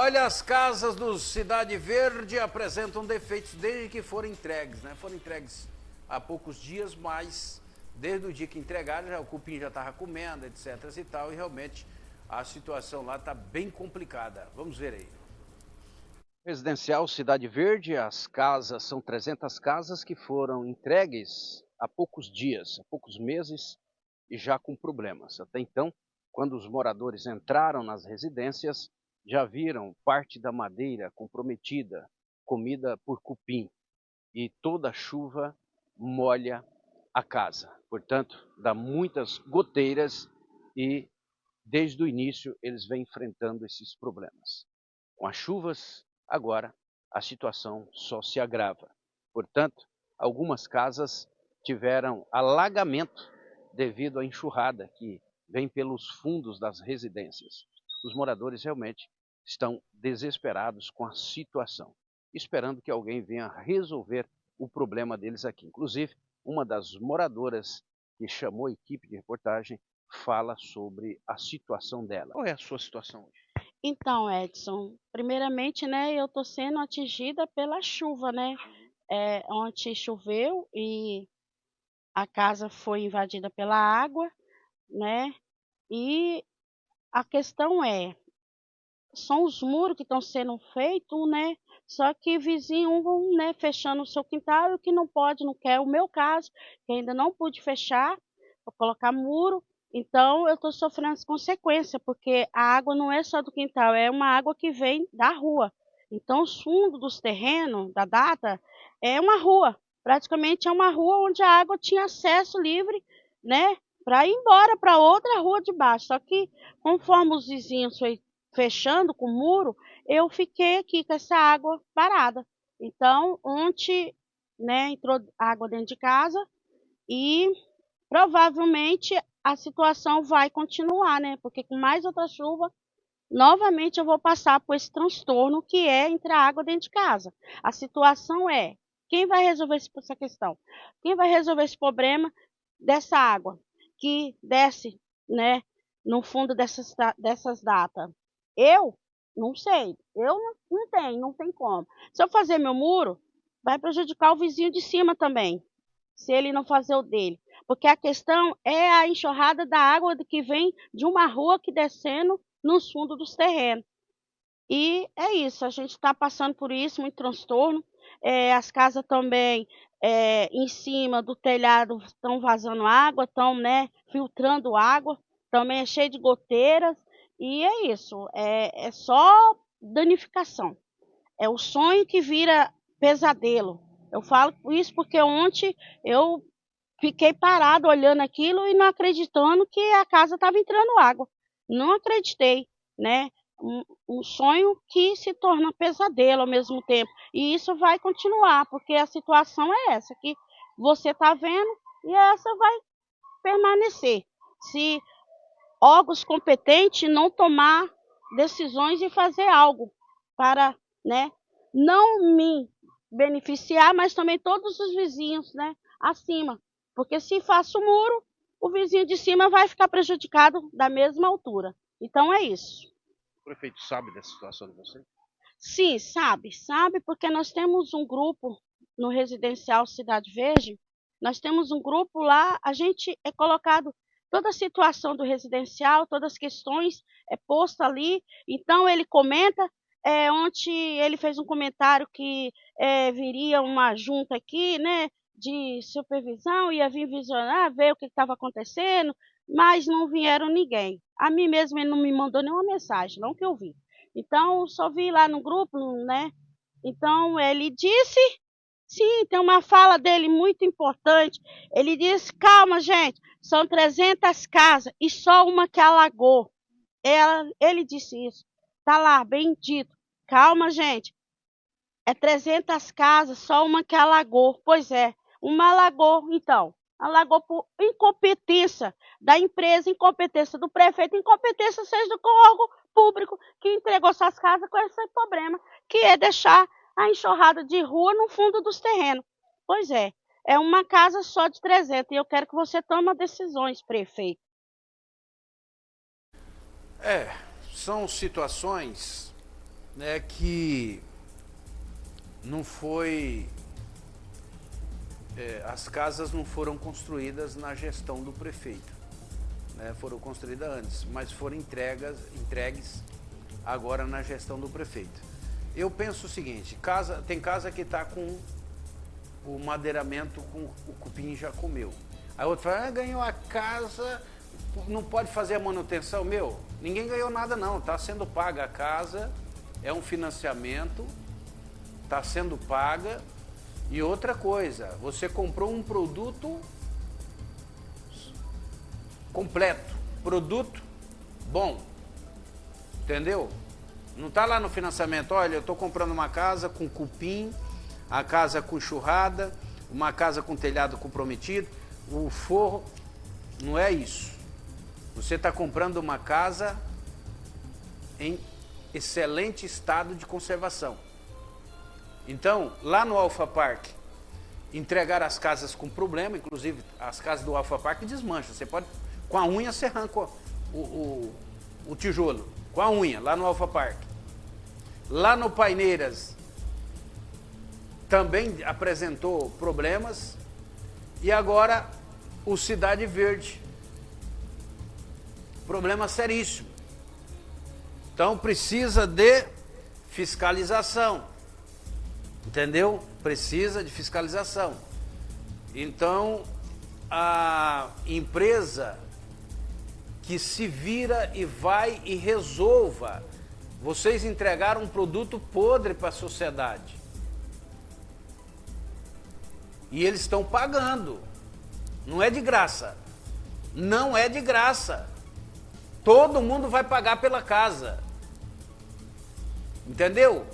Olha, as casas do Cidade Verde apresentam defeitos desde que foram entregues, né? Foram entregues há poucos dias, mas desde o dia que entregaram, o cupim já estava comendo, etc. e tal, e realmente a situação lá está bem complicada. Vamos ver aí. Residencial Cidade Verde, as casas, são 300 casas que foram entregues há poucos dias, há poucos meses, e já com problemas. Até então, quando os moradores entraram nas residências, já viram parte da madeira comprometida, comida por cupim, e toda a chuva molha a casa. Portanto, dá muitas goteiras e, desde o início, eles vêm enfrentando esses problemas. Com as chuvas, agora, a situação só se agrava. Portanto, algumas casas tiveram alagamento devido à enxurrada que vem pelos fundos das residências. Os moradores realmente estão desesperados com a situação, esperando que alguém venha resolver o problema deles aqui. Inclusive, uma das moradoras que chamou a equipe de reportagem fala sobre a situação dela. Qual é a sua situação hoje? Então, Edson, primeiramente, né, eu estou sendo atingida pela chuva, né? Ontem choveu e a casa foi invadida pela água, né? E a questão são os muros que estão sendo feitos, né? Só que vizinho vão, né, fechando o seu quintal e o que não pode, não quer. O meu caso, que ainda não pude fechar, vou colocar muro, então eu estou sofrendo as consequências, porque a água não é só do quintal, é uma água que vem da rua. Então, os fundos dos terrenos, da data, é uma rua. Praticamente é uma rua onde a água tinha acesso livre, né? Para ir embora para outra rua de baixo. Só que, conforme os vizinhos foi fechando com o muro, eu fiquei aqui com essa água parada. Então, ontem, né, entrou água dentro de casa e provavelmente a situação vai continuar, né? Porque com mais outra chuva, novamente eu vou passar por esse transtorno que é entrar água dentro de casa. A situação quem vai resolver essa questão? Quem vai resolver esse problema dessa água que desce, né, no fundo dessas datas? Eu não sei, não tenho, não tem como. Se eu fazer meu muro, vai prejudicar o vizinho de cima também, se ele não fazer o dele. Porque a questão é a enxurrada da água que vem de uma rua que descendo nos fundos dos terrenos. E é isso, a gente está passando por isso, muito transtorno. As casas também em cima do telhado estão vazando água, estão, né, filtrando água, também é cheio de goteiras. E é isso, é só danificação. É o sonho que vira pesadelo. Eu falo isso porque ontem eu fiquei parado olhando aquilo e não acreditando que a casa estava entrando água. Não acreditei, né? Um sonho que se torna pesadelo ao mesmo tempo. E isso vai continuar, porque a situação é essa que você está vendo e essa vai permanecer. Se órgãos competentes não tomar decisões e fazer algo para, né, não me beneficiar, mas também todos os vizinhos, né, acima. Porque se faço o muro, o vizinho de cima vai ficar prejudicado da mesma altura. Então é isso. O prefeito sabe dessa situação de você? Sim, sabe, porque nós temos um grupo no residencial Cidade Verde, nós temos um grupo lá, a gente é colocado toda a situação do residencial, todas as questões é posta ali, então ele comenta, ontem ele fez um comentário que viria uma junta aqui, né, de supervisão, ia vir visionar, ver o que estava acontecendo, mas não vieram ninguém. A mim mesmo ele não me mandou nenhuma mensagem, não que eu vi. Então, só vi lá no grupo, né? Então, ele disse, sim, tem uma fala dele muito importante. Ele disse, calma, gente, são 300 casas e só uma que alagou. Ele disse isso. Tá lá, bem dito. Calma, gente, é 300 casas, só uma que alagou. Pois é, uma alagou, então. Alagou por incompetência da empresa, incompetência do prefeito, incompetência seja do órgão público que entregou suas casas com esse problema, que é deixar a enxurrada de rua no fundo dos terrenos. Pois é uma casa só de 300 e eu quero que você tome decisões, prefeito. São situações é que não foi... as casas não foram construídas na gestão do prefeito, né? Foram construídas antes, mas foram entregues agora na gestão do prefeito. Eu penso o seguinte, tem casa que está com o madeiramento, com o cupim já comeu. Aí outro fala, ganhou a casa, não pode fazer a manutenção. Meu, ninguém ganhou nada não, está sendo paga a casa, é um financiamento, está sendo paga. E outra coisa, você comprou um produto completo, produto bom, entendeu? Não está lá no financiamento, olha, eu estou comprando uma casa com cupim, a casa com enxurrada, uma casa com telhado comprometido, o forro, não é isso. Você está comprando uma casa em excelente estado de conservação. Então, lá no Alpha Park, entregar as casas com problema, inclusive as casas do Alpha Park desmancham. Você pode, com a unha, você arranca o tijolo, com a unha, lá no Alpha Park. Lá no Paineiras, também apresentou problemas. E agora, o Cidade Verde. Problema seríssimo. Então, precisa de fiscalização. Entendeu? Precisa de fiscalização. Então, a empresa que se vira e vai e resolva. Vocês entregaram um produto podre para a sociedade. E eles estão pagando. Não é de graça. Não é de graça. Todo mundo vai pagar pela casa. Entendeu?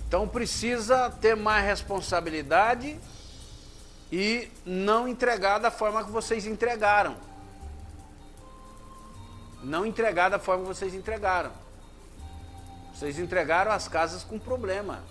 Então precisa ter mais responsabilidade e não entregar da forma que vocês entregaram. Não entregar da forma que vocês entregaram. Vocês entregaram as casas com problema.